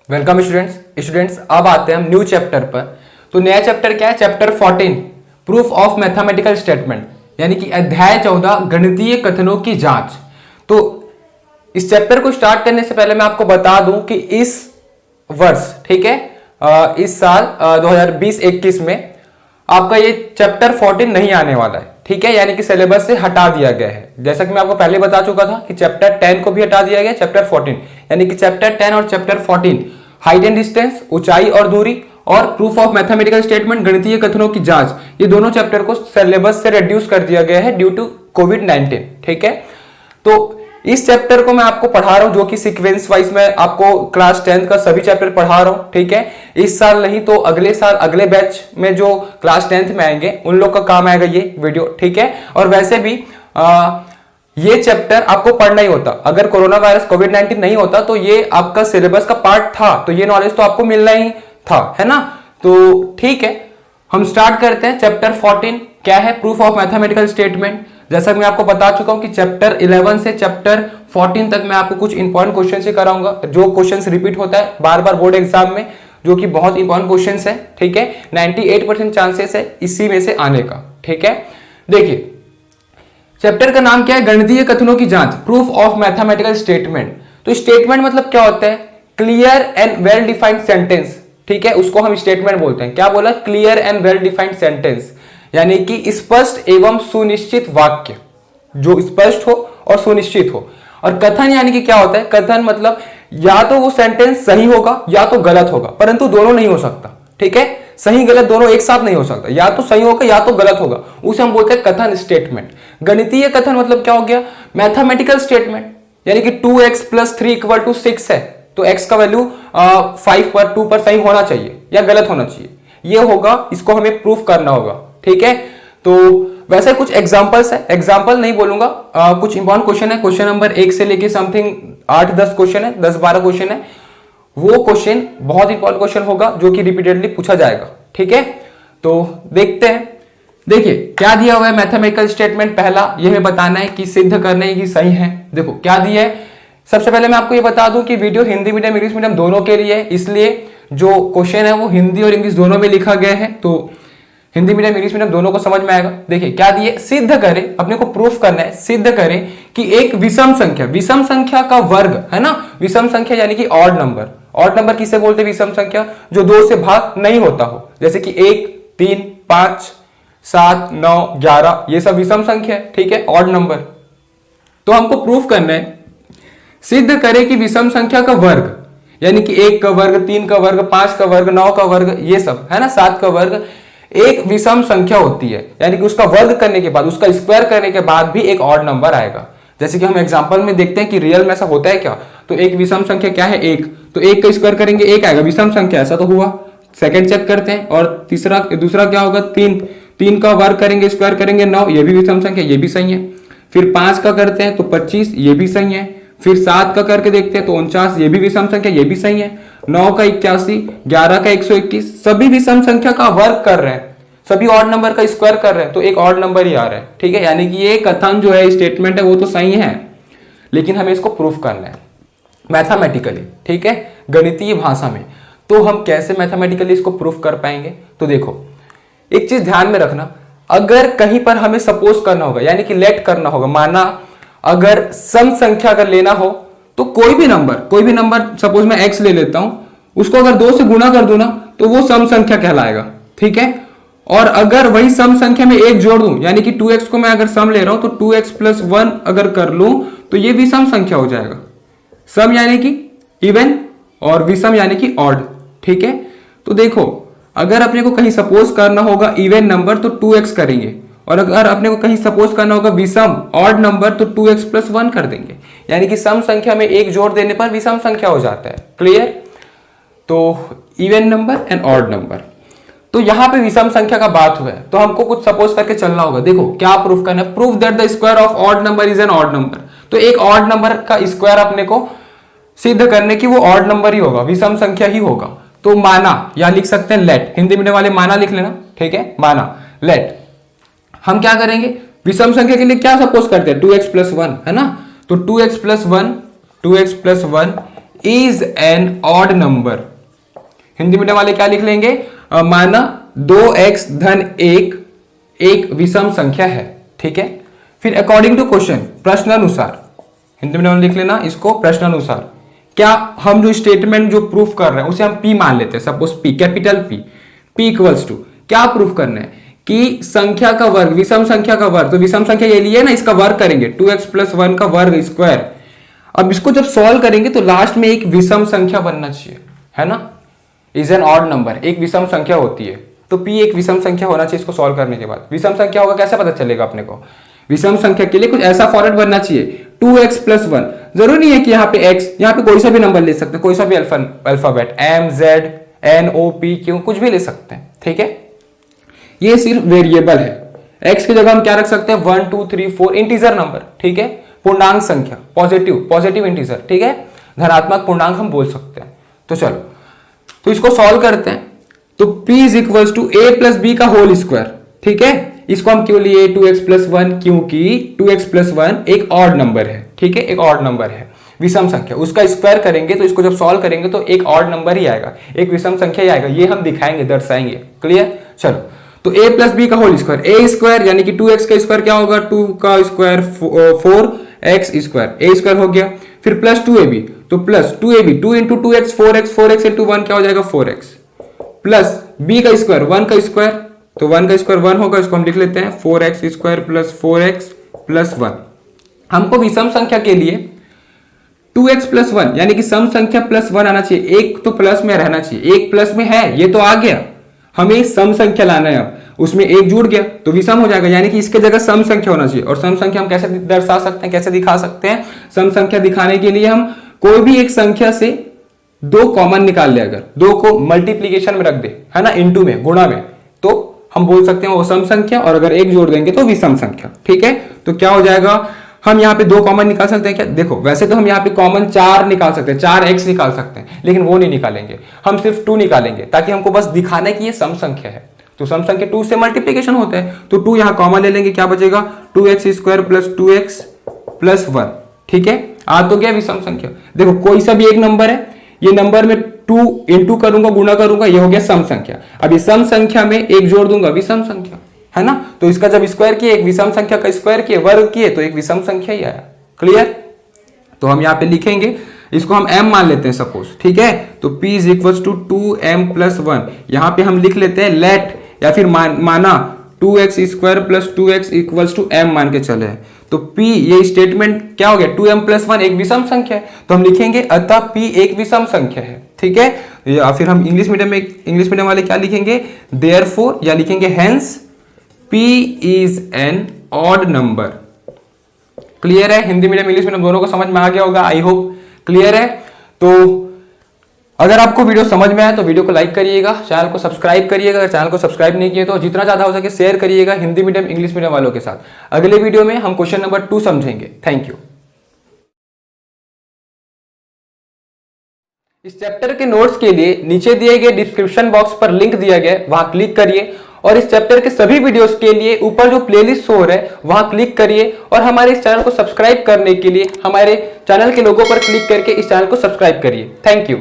Welcome students अब आते हैं हम न्यू चैप्टर पर। तो नया चैप्टर क्या है? Chapter 14 proof of mathematical statement, यानी कि अध्याय 14 गणितीय कथनों की जांच। तो इस चैप्टर को स्टार्ट करने से पहले मैं आपको बता दूं कि इस वर्ष, ठीक है, इस साल 2020-21 में आपका ये चैप्टर 14 नहीं आने वाला है, ठीक है, यानी कि सिलेबस से हटा दिया गया है। जैसा कि मैं आपको पहले बता चुका था कि चैप्टर 10 को भी हटा दिया गया, चैप्टर 14, यानी कि चैप्टर 10 और चैप्टर 14 हाइट एंड डिस्टेंस, ऊंचाई और दूरी, और प्रूफ ऑफ मैथमेटिकल स्टेटमेंट गणितीय कथनों की जांच, ये दोनों चैप्टर को सिलेबस से रिड्यूस कर दिया गया है ड्यू टू कोविड-19, ठीक है। तो इस चैप्टर को मैं आपको पढ़ा रहा हूं, जो कि सीक्वेंस वाइज मैं आपको क्लास 10 का सभी चैप्टर पढ़ा रहा हूं, ठीक है। इस साल नहीं तो अगले साल अगले बैच में जो क्लास 10th में आएंगे उन लोग का काम आएगा ये वीडियो, ठीक है। और वैसे भी ये चैप्टर आपको पढ़ना ही होता, अगर कोरोना वायरस कोविड-19 नहीं होता तो ये आपका सिलेबस का पार्ट था, तो ये नॉलेज तो आपको मिलना ही था, है ना। तो ठीक है, हम स्टार्ट करते हैं। चैप्टर 14 क्या है? Proof of mathematical statement. जैसा मैं आपको बता चुका हूं कि चैप्टर 11 से चैप्टर 14 तक मैं आपको कुछ इंपॉर्टेंट क्वेश्चन से कराऊंगा, जो क्वेश्चन रिपीट होता है बार बार बोर्ड एग्जाम में, जो कि बहुत इंपॉर्टेंट क्वेश्चन है, ठीक है। 98% चांसेस है इसी में से आने का, ठीक है। देखिए चैप्टर का नाम क्या है? गणितीय कथनों की जांच, प्रूफ ऑफ मैथमेटिकल स्टेटमेंट। तो स्टेटमेंट मतलब क्या होता है? Clear and well defined sentence, ठीक है, उसको हम स्टेटमेंट बोलते हैं। क्या बोला? Clear and well defined sentence, यानी कि स्पष्ट एवं सुनिश्चित वाक्य, जो स्पष्ट हो और सुनिश्चित हो। और कथन यानी कि क्या होता है? कथन मतलब या तो वो सेंटेंस सही होगा या तो गलत होगा, परंतु दोनों नहीं हो सकता, ठीक है। सही गलत दोनों एक साथ नहीं हो सकता, या तो सही होगा या तो गलत होगा, उसे हम बोलते हैं कथन स्टेटमेंट। गणितीय कथन मतलब क्या हो गया? मैथमेटिकल स्टेटमेंट, यानी कि 2x + 3 = 6 है, तो x का वैल्यू 5 पर 2 पर सही होना चाहिए या गलत होना चाहिए, ये होगा, इसको हमें प्रूफ करना होगा, ठीक है। तो वैसे कुछ एग्जांपल्स है, एग्जांपल नहीं बोलूंगा, कुछ इंपॉर्टेंट क्वेश्चन है। क्वेश्चन नंबर 1 से लेके समथिंग 8-10 क्वेश्चन है, 10-12 क्वेश्चन है। वो क्वेश्चन बहुत इंपॉर्टेंट क्वेश्चन होगा जो कि रिपीटेडली पूछा जाएगा, ठीक है। तो देखते हैं। देखिए क्या दिया हुआ है मैथमेटिकल स्टेटमेंट। पहला यह हमें बताना है कि सिद्ध करने की सही है। देखो क्या दिया है। सबसे पहले मैं आपको ये बता दूं कि video Hindi medium English medium दोनों के लिए है, इसलिए जो क्वेश्चन है वो हिंदी और इंग्लिश दोनों में लिखा गया है, तो हिंदी मीडियम इंग्लिश मीडियम दोनों को समझ में आएगा। देखिए क्या दिए, सिद्ध करें, अपने को प्रूफ करना है, सिद्ध करें कि एक विषम संख्या का वर्ग, है ना, विषम संख्या यानी कि ऑड नंबर। ऑड नंबर किसे बोलते हैं? विषम संख्या जो 2 से भाग नहीं होता हो, जैसे कि 1, 3, 5, 7, 9, 11, ये सब विषम संख्या है, ठीक है, ऑड नंबर। तो हमको प्रूफ करना है, सिद्ध करें कि विषम संख्या का वर्ग, यानी कि 1 का वर्ग, 3 का वर्ग, 5 का वर्ग, 9 का वर्ग, ये सब, है ना, 7 का वर्ग एक विषम संख्या होती है, यानी कि उसका वर्ग करने के बाद, उसका स्क्वायर करने के बाद भी एक ऑड नंबर आएगा। जैसे कि हम एग्जांपल में देखते हैं कि रियल में ऐसा होता है क्या। तो एक विषम संख्या क्या है? 1, तो 1 का स्क्वायर करेंगे 1 आएगा, विषम संख्या, ऐसा तो हुआ। सेकंड चेक करते हैं, और दूसरा क्या होगा? 3 का वर्ग करेंगे, स्क्वायर करेंगे 9, ये भी विषम संख्या, ये भी सही है। फिर 5 का करते हैं तो 25, ये भी सही है। फिर 7 का करके देखते हैं तो 49, ये भी विषम संख्या, ये भी सही है। 9 का 81, 11 का 121, सभी विषम संख्या का वर्ग कर रहे हैं, सभी ऑड नंबर का स्क्वायर कर रहे हैं, तो एक ऑड नंबर ही आ रहा है, ठीक है। यानी कि ये कथन जो है, स्टेटमेंट है, वो तो सही है, लेकिन हमें इसको प्रूफ करना है मैथमेटिकली, ठीक है, गणितीय भाषा में। तो हम कैसे मैथमेटिकली इसको प्रूफ कर पाएंगे? तो देखो एक चीज ध्यान में रखना, अगर कहीं पर हमें सपोज करना होगा, यानी कि लेट करना होगा, माना अगर सम संख्या अगर लेना हो, तो कोई भी नंबर सपोज मैं x ले लेता हूं, उसको अगर 2 से गुणा कर दूं ना, तो वो सम संख्या कहलाएगा, ठीक है। और अगर वही सम संख्या में 1 जोड़ दूं, यानी कि 2x को मैं अगर सम ले रहा हूं, तो 2x + 1 अगर कर लूं, तो ये विषम संख्या हो जाएगा। सम यानी कि इवन और विषम यानी कि ऑड, ठीक है। तो देखो अगर अपने को कहीं सपोज करना होगा इवन नंबर, तो 2x करेंगे, और अगर अपने को कहीं सपोज करना होगा विषम ऑड नंबर, तो 2x + 1 कर देंगे, यानी कि सम संख्या में 1 जोड़ देने पर विषम संख्या हो जाता है। क्लियर? तो even number and odd number. तो यहां पे विषम संख्या का बात हुआ है, तो हमको कुछ सपोज करके चलना होगा। देखो क्या प्रूफ करना है, proof that the square of odd number is an odd number. तो एक ऑड नंबर का स्क्वायर अपने को सिद्ध करने की वो ऑड नंबर ही होगा, विषम संख्या ही होगा। तो माना, या लिख सकते हैं लेट, हिंदी मीडियम वाले माना लिख लेना, ठीक है, माना लेट। हम क्या करेंगे, विषम संख्या के लिए क्या सपोज करते हैं? 2x + 1, है ना। तो 2x + 1 is an odd number. Hindi medium वाले क्या लिख लेंगे, माना 2x धन 1 एक विषम संख्या है, ठीक है। फिर अकॉर्डिंग टू क्वेश्चन, प्रश्नानुसार, हिंदी मीडियम लिख लेना इसको प्रश्नानुसार। क्या हम जो स्टेटमेंट जो प्रूफ कर रहे हैं उसे हम P मान लेते हैं, suppose P, capital P equals to, क्या प्रूफ करना है कि संख्या का वर्ग, विषम संख्या का वर्ग, तो विषम संख्या ये लिए ना, इसका वर्ग करेंगे 2x + 1 का वर्ग स्क्वायर। अब इसको जब सॉल्व करेंगे तो लास्ट में एक विषम संख्या बनना चाहिए, है ना, इज एन ऑड नंबर, एक विषम संख्या होती है, तो P एक विषम संख्या होना चाहिए। इसको सॉल्व करने के बाद विषम संख्या होगा, कैसे पता चलेगा अपने को, विषम संख्या के लिए कुछ ऐसा फॉर्मेट बनना चाहिए 2x + 1। जरूरी नहीं है कि यहाँ पे x, यहाँ पे कोई सा भी नंबर ले सकते हैं, कोई सा भी alphabet M Z N O P Q कुछ भी ले सकते हैं, ठीक है। ये सिर्फ वेरिएबल है, x की जगह हम क्या रख सकते हैं 1 2 3 4 इंटीजर नंबर, ठीक है, पूर्णांक संख्या, पॉजिटिव इंटीजर, ठीक है, धनात्मक पूर्णांक हम बोल सकते हैं। तो चलो, तो इसको सॉल्व करते हैं। तो P = a + b का होल स्क्वायर, ठीक है। इसको हम क्यों लिए 2x + 1, क्योंकि 2x + 1 एक ऑड नंबर है, ठीक है, एक ऑड नंबर है, विषम संख्या, उसका स्क्वायर करेंगे तो इसको जब सॉल्व करेंगे तो एक ऑड नंबर ही आएगा, एक विषम संख्या ही आएगा, ये हम दिखाएंगे, दर्शाएंगे, क्लियर। चलो, तो a + b का होल स्क्वायर, a स्क्वायर यानी कि 2x का स्क्वायर क्या होगा, 2 का square 4x square, a square हो गया। फिर प्लस 2ab, तो plus 2ab 2 × 2x 4x 4x × 1 क्या हो जाएगा 4x, प्लस b का स्क्वायर 1 का स्क्वायर, तो 1 का स्क्वायर 1 होगा, इसको हम लिख लेते हैं 4x स्क्वायर + 4x + 1। हमको विषम संख्या के लिए 2x + 1 यानी कि सम संख्या +1 आना चाहिए, एक तो प्लस में रहना चाहिए, एक प्लस में है ये तो आ गया, हमें सम संख्या लाना है, अब उसमें एक जुड़ गया तो विषम हो जाएगा, यानी कि इसके जगह सम संख्या होना चाहिए। और सम संख्या हम कैसे दर्शा सकते हैं, कैसे दिखा सकते हैं, सम संख्या दिखाने के लिए हम कोई भी एक संख्या से 2 कॉमन निकाल ले, अगर 2 को मल्टीप्लीकेशन में रख दे, है ना, इनटू में, गुणा में, तो हम बोल सकते हैं वो सम संख्या, और अगर एक जोड़ देंगे तो विषम संख्या, ठीक है। तो क्या हो जाएगा, हम यहाँ पे 2 कॉमन निकाल सकते हैं क्या, देखो वैसे तो हम यहाँ पे कॉमन 4 निकाल सकते हैं, 4x निकाल सकते हैं, लेकिन वो नहीं निकालेंगे, हम सिर्फ 2 निकालेंगे, ताकि हमको बस दिखाना है कि ये सम संख्या है। तो सम संख्या 2 से मल्टीप्लीकेशन होता है, तो 2 यहाँ कॉमन ले लेंगे, क्या बचेगा 2x स्क्वायर + 2x + 1, ठीक है। आ तो गया विषम संख्या। देखो कोई सा भी एक नंबर है, ये नंबर में 2 इंटू करूंगा, गुणा करूंगा, ये हो गया सम संख्या। अब इस सम संख्या में एक जोड़ दूंगा, विषम संख्या, है ना, तो इसका जब स्क्वायर किए, एक विषम संख्या का स्क्वायर किए, वर्ग किए, तो एक विषम संख्या ही आया, क्लियर। तो हम यहाँ पे लिखेंगे, इसको हम m मान लेते हैं सपोज, ठीक है। तो P = 2m + 1, यहाँ पे हम लिख लेते हैं लेट, या फिर माना 2x स्क्वायर + 2x = m मान के चले, तो P ये स्टेटमेंट क्या हो गया, 2m + 1 एक विषम संख्या है, तो हम लिखेंगे अतः P एक विषम संख्या है, ठीक है। या फिर हम इंग्लिश मीडियम वाले क्या लिखेंगे, देयरफॉर, या लिखेंगे hence P is an odd number। Clear है, हिंदी मीडियम इंग्लिश मीडियम दोनों को समझ में आ गया होगा, आई होप क्लियर है। तो अगर आपको वीडियो समझ में आए तो वीडियो को लाइक करिएगा, चैनल को सब्सक्राइब करिएगा, अगर चैनल को सब्सक्राइब नहीं किए तो जितना ज्यादा हो सके शेयर करिएगा हिंदी मीडियम इंग्लिश मीडियम वालों के साथ। अगले वीडियो में हम क्वेश्चन नंबर 2 समझेंगे। Thank you. इस चैप्टर के नोट्स के लिए नीचे दिए गए डिस्क्रिप्शन बॉक्स पर लिंक दिया गया, वहां क्लिक करिए, और इस चैप्टर के सभी वीडियोस के लिए ऊपर जो प्लेलिस्ट शो हो रहा है वहां क्लिक करिए, और हमारे इस चैनल को सब्सक्राइब करने के लिए हमारे चैनल के लोगो पर क्लिक करके इस चैनल को सब्सक्राइब करिए। Thank you.